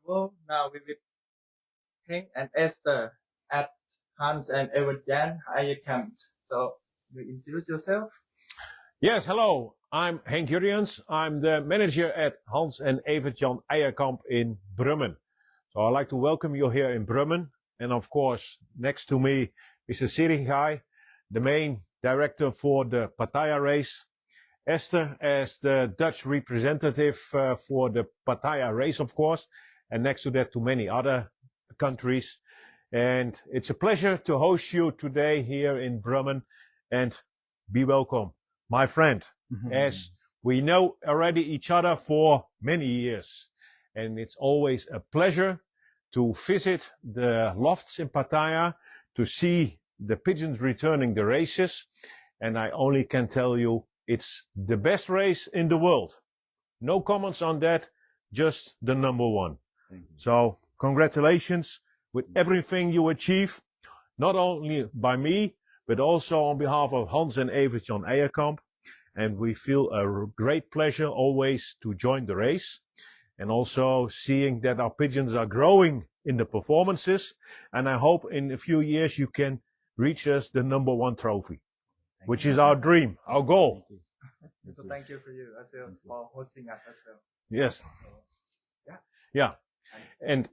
world. Now we with Henk and Esther at Hans and Evert-Jan Eijerkamp. So, you introduce yourself? Yes, hello. I'm Henk Jurriens. I'm the manager at Hans and Evert-Jan Eijerkamp in Brummen. So I'd like to welcome you here in Brummen. And of course, next to me, Mr. the main director for the Pattaya race. Esther as the Dutch representative for the Pattaya race, of course. And next to that, to many other countries. And it's a pleasure to host you today here in Brummen. And be welcome, my friend, as we know already each other for many years. And it's always a pleasure to visit the lofts in Pattaya, to see the pigeons returning the races. And I only can tell you, it's the best race in the world. No comments on that, just the number one. So congratulations with everything you achieve, not only by me, but also on behalf of Hans and Evert-Jan Eijerkamp. And we feel a great pleasure always to join the race. And also seeing that our pigeons are growing in the performances. And I hope in a few years you can reach us the number one trophy, which is our dream, our goal. So thank you for you as well for hosting us as well. Yes. So, yeah. And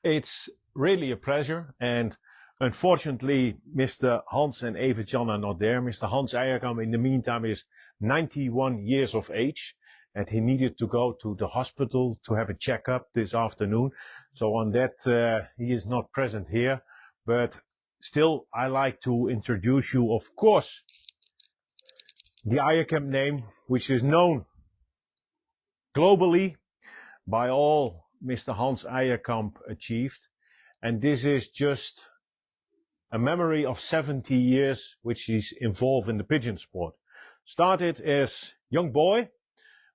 it's really a pleasure. And unfortunately, Mr. Hans and Evert-Jan are not there. Mr. Hans Eijerkamp, in the meantime, is 91 years of age. And he needed to go to the hospital to have a checkup this afternoon. So on that, he is not present here. But still, I like to introduce you, of course, the Eijerkamp name, which is known globally by all Mr. Hans Eijerkamp achieved. And this is just a memory of 70 years which he's involved in the pigeon sport. Started as young boy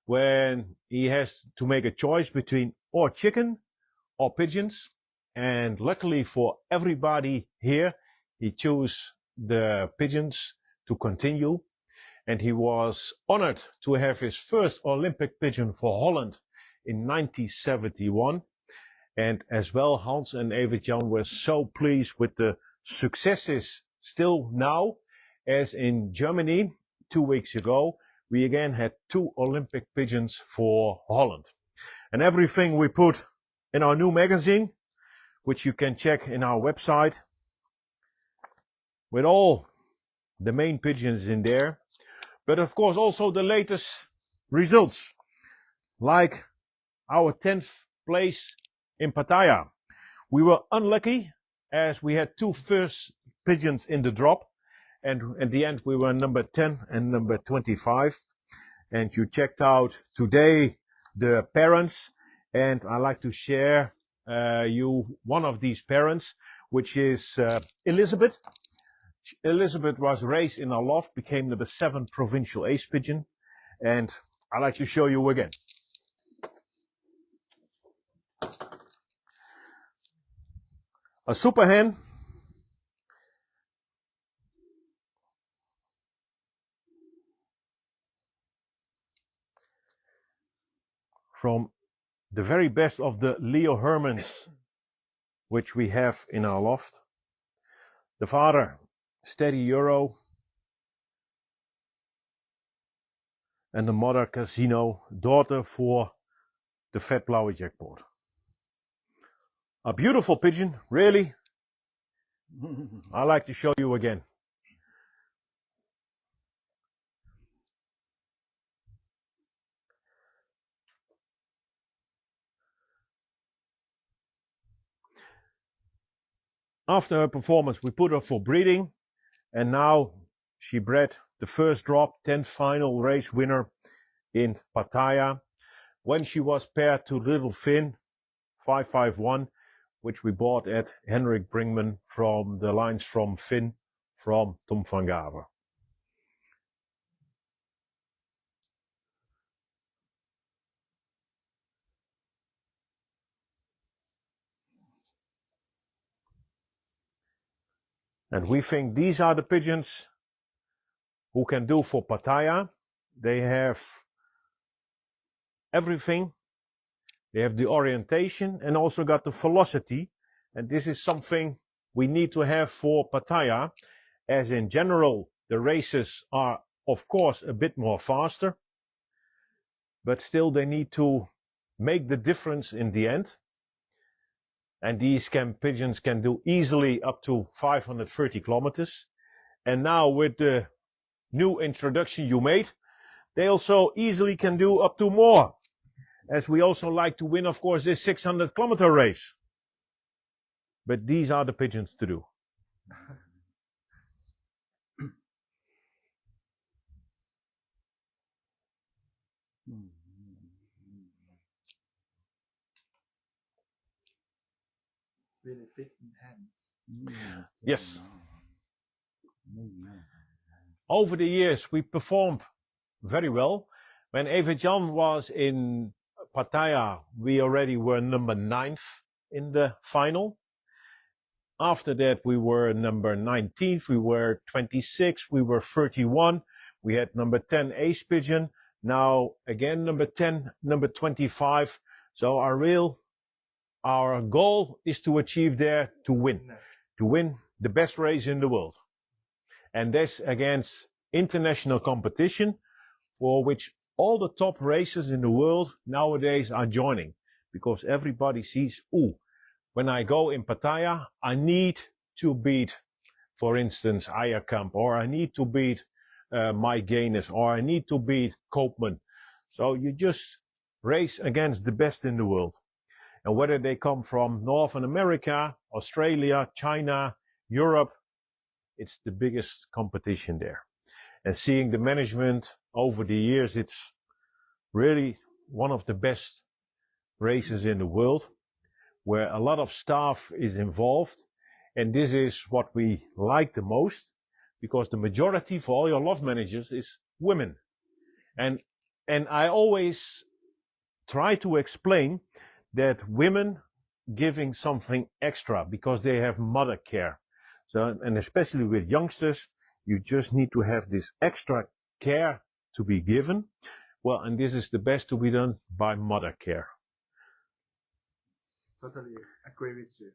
when he has to make a choice between or chicken or pigeons. And luckily for everybody here, he chose the pigeons to continue. And he was honored to have his first Olympic pigeon for Holland in 1971. And as well, Hans and Evert-Jan were so pleased with the successes still now, as in Germany 2 weeks ago, we again had 2 Olympic pigeons for Holland. And everything we put in our new magazine, which you can check in our website, with all the main pigeons in there. But of course also the latest results, like our 10th place in Pattaya. We were unlucky as we had 2 first pigeons in the drop. And at the end we were number 10 and number 25. And you checked out today the parents. And I like to share you one of these parents, which is Elizabeth. Elizabeth was raised in our loft, became number 7 provincial ace pigeon. And I'd like to show you again. A super hen. From the very best of the Leo Hermans, which we have in our loft. The father, Steady Euro. And the mother, Casino, daughter for the Vet Blauwe jackpot. A beautiful pigeon, really. I like to show you again. After her performance, we put her for breeding, and now she bred the first drop, 10th final race winner in Pattaya, when she was paired to Little Finn 551, which we bought at Henrik Brinkman from the lines from Finn, from Tom van Gaver. And we think these are the pigeons who can do for Pattaya. They have everything They have the orientation and also got the velocity. And this is something we need to have for Pattaya, as in general, the races are, of course, a bit more faster, but still they need to make the difference in the end. And these pigeons can do easily up to 530 kilometers. And now with the new introduction you made, they also easily can do up to more, as we also like to win, of course, this 600-kilometer race. But these are the pigeons to do. Really fit in hands. Yes. Over the years, we performed very well. When Evert-Jan was in Pattaya, we already were number 9th in the final. After that, we were number 19th, we were 26th, we were 31. We had number 10 ace pigeon. Now again, number 10, number 25. So our goal is to achieve there to win the best race in the world. And this against international competition, for which all the top racers in the world nowadays are joining, because everybody sees, when I go in Pattaya, I need to beat, for instance, Eijerkamp, or I need to beat Mike Gaines, or I need to beat Koopman. So you just race against the best in the world. And whether they come from North America, Australia, China, Europe, it's the biggest competition there. And seeing the management over the years, it's really one of the best races in the world, where a lot of staff is involved. And this is what we like the most, because the majority for all your loft managers is women. And I always try to explain that women giving something extra, because they have mother care. So, and especially with youngsters, you just need to have this extra care to be given. Well, and this is the best to be done by mother care. Totally agree with you.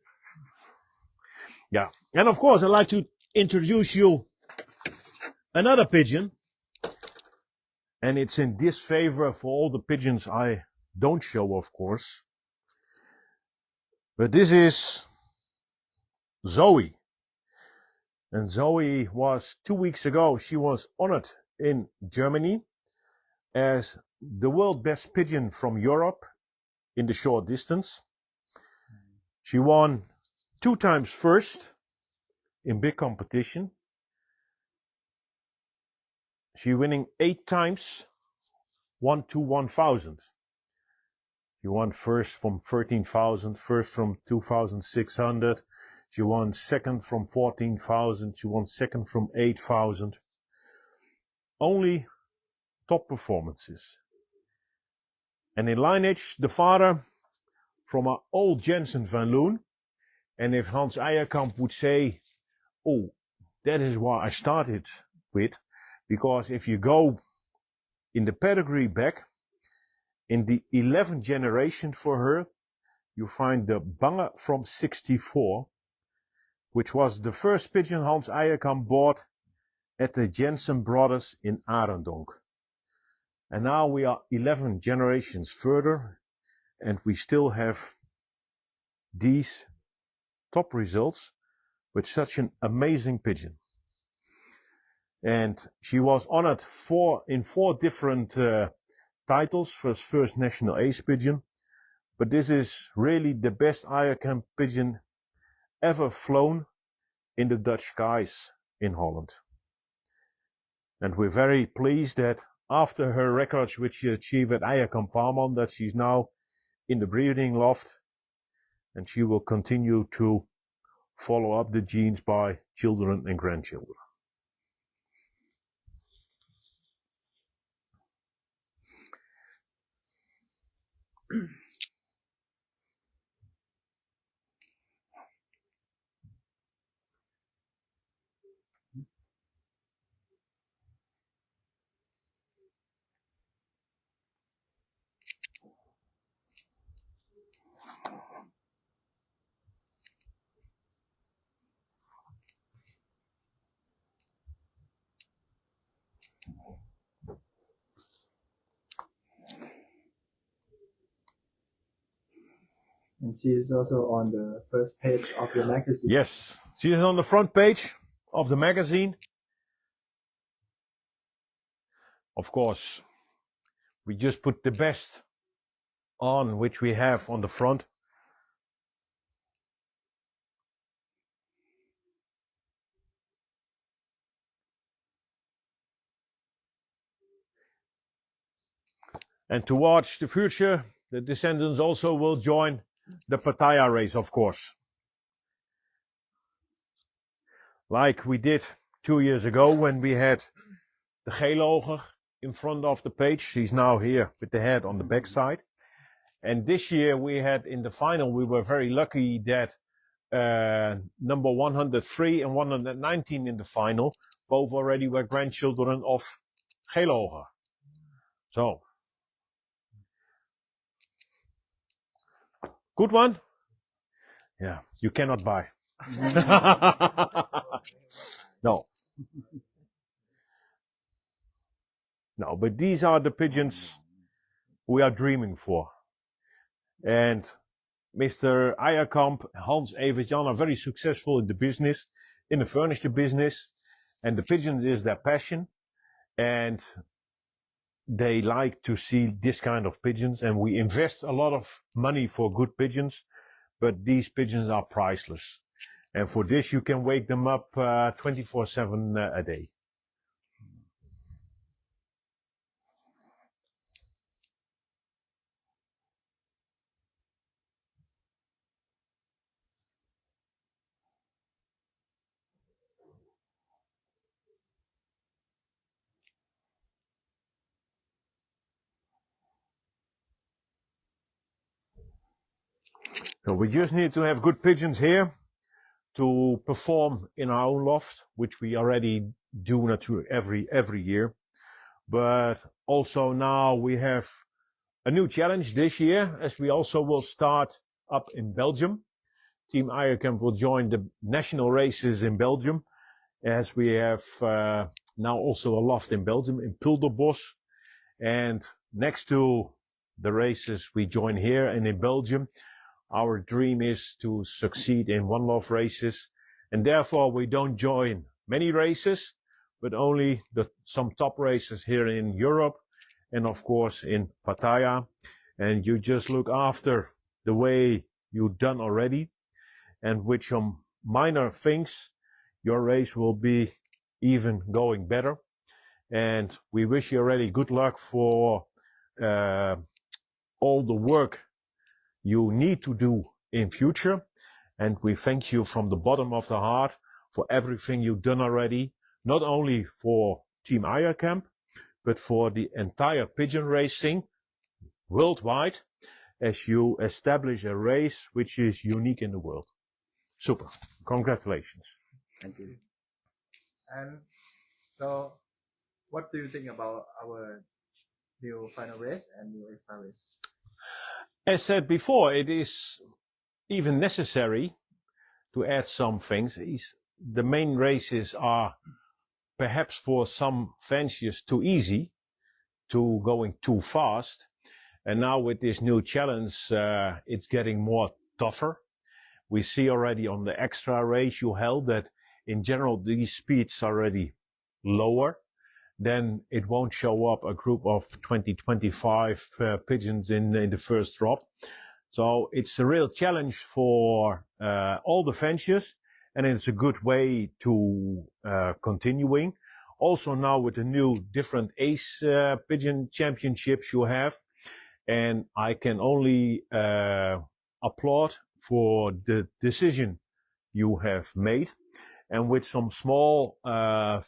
Yeah. And of course, I'd like to introduce you another pigeon. And it's in disfavor for all the pigeons I don't show, of course. But this is Zoe. And Zoe was 2 weeks ago, she was honored in Germany as the world best pigeon from Europe in the short distance. She won 2 times first in big competition. She winning 8 times 1 to 1,000. She won first from 13,000, first from 2,600. She won second from 14,000. She won second from 8,000. Only top performances. And in lineage, the father from our old Jensen van Loon. And if Hans Eijerkamp would say, that is what I started with. Because if you go in the pedigree back, in the 11th generation for her, you find the Bange from 64, which was the first pigeon Hans Eijerkamp bought at the Jensen brothers in Arendonk. And now we are 11 generations further, and we still have these top results with such an amazing pigeon. And she was honored in four different titles. First national ace pigeon. But this is really the best Eijerkamp pigeon ever flown in the Dutch skies in Holland. And we're very pleased that after her records which she achieved at Eijerkamp Palman, that she's now in the breeding loft, and she will continue to follow up the genes by children and grandchildren. And she is also on the first page of your magazine. Yes, she is on the front page of the magazine. Of course, we just put the best on which we have on the front. And to watch the future, the descendants also will join the Pattaya race, of course. Like we did 2 years ago when we had the Geeloger in front of the page. He's now here with the head on the back side. And this year we had in the final, we were very lucky that number 103 and 119 in the final, both already were grandchildren of Geeloger. So, good one? Yeah, you cannot buy. No. No, but these are the pigeons we are dreaming for. And Mr. Eijerkamp, Hans, Evert-Jan are very successful in the business, in the furniture business. And the pigeons is their passion. And they like to see this kind of pigeons. And we invest a lot of money for good pigeons. But these pigeons are priceless. And for this, you can wake them up 24/7 a day. So we just need to have good pigeons here to perform in our own loft, which we already do every year. But also now we have a new challenge this year, as we also will start up in Belgium. Team Eijerkamp will join the national races in Belgium, as we have now also a loft in Belgium, in Pulderbos. And next to the races we join here and in Belgium, our dream is to succeed in one love races, and therefore we don't join many races, but only some top races here in Europe and of course in Pattaya. And you just look after the way you've done already, and with some minor things, your race will be even going better. And we wish you already good luck for all the work you need to do in future. And we thank you from the bottom of the heart for everything you've done already, not only for Team Eijerkamp, but for the entire pigeon racing worldwide, as you establish a race which is unique in the world. Super. Congratulations. Thank you. And so, what do you think about our new final race and new extra race? As said before, it is even necessary to add some things. The main races are perhaps for some fanciers too easy, going too fast. And now with this new challenge, it's getting more tougher. We see already on the extra race you held that in general these speeds are already lower. Then it won't show up a group of 20-25 pigeons in the first drop. So it's a real challenge for all the fanciers, and it's a good way to continuing. Also now with the new different ace pigeon championships you have, and I can only applaud for the decision you have made, and with some small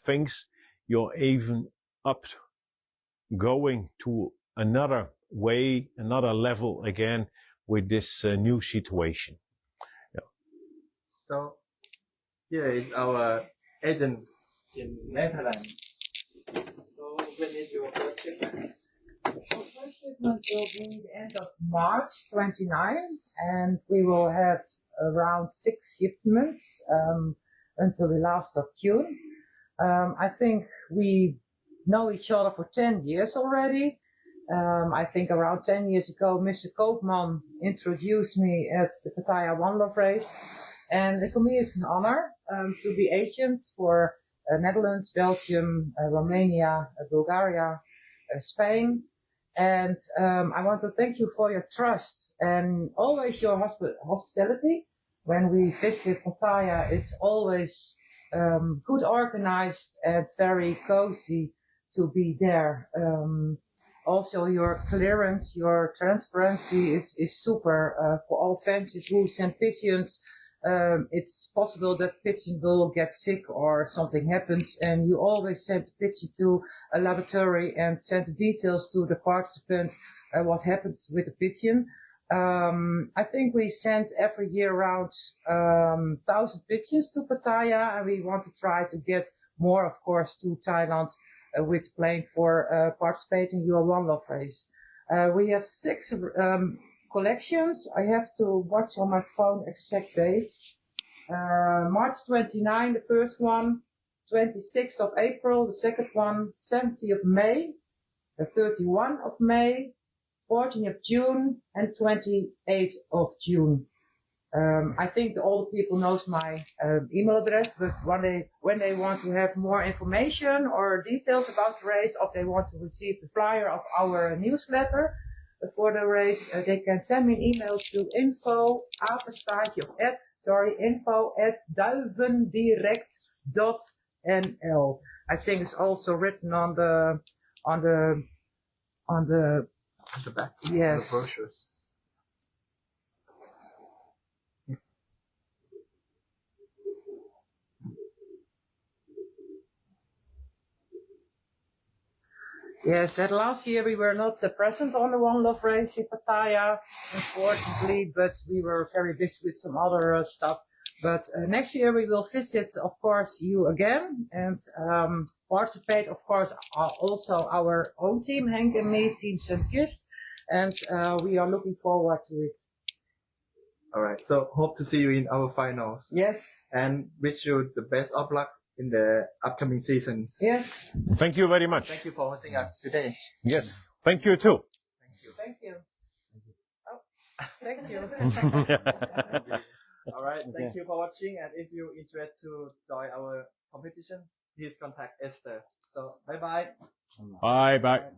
things you're even up going to another way, another level again with this new situation. Yeah. So here is our agent in Netherlands. So when is your first shipment? Our first shipment will be the end of March 29, and we will have around 6 shipments until the last of June. I think we know each other for 10 years already, I think around 10 years ago, Mr. Koopman introduced me at the Pattaya One Love race. And for me, it's an honor to be agent for Netherlands, Belgium, Romania, Bulgaria, Spain. And I want to thank you for your trust and always your hospitality. When we visit Pattaya, it's always good organized and very cozy to be there. Also, your clearance, your transparency is super for all fans who send pigeons. It's possible that pigeon will get sick or something happens, and you always send the pigeon to a laboratory and send the details to the participant what happens with the pigeon. I think we send every year around 1,000 pigeons to Pattaya, and we want to try to get more, of course, to Thailand with plane for participating in your One Love race. We have 6 collections. I have to watch on my phone exact date. March 29, the first one, 26th of April, the second one, 70th of May, the 31st of May, 14th of June, and 28th of June. I think all the people knows my email address, but when they want to have more information or details about the race, or they want to receive the flyer of our newsletter for the race, they can send me an email to info@duivendirect.nl. I think it's also written on the back. Yes. The brochures. Yes, and last year we were not present on the One Love race in Pattaya, unfortunately, but we were very busy with some other stuff. But next year we will visit, of course, you again and participate, of course, also our own team, Henk and me, Team Sunkist, and we are looking forward to it. All right, so hope to see you in our finals. Yes. And wish you the best of luck in the upcoming seasons. Yes. Thank you very much. Thank you for hosting us today. Yes. Thank you too. Thank you. Thank you. Oh, thank you. All right, thank you for watching. And if you're interested to join our competition, please contact Esther. So bye bye. Bye bye.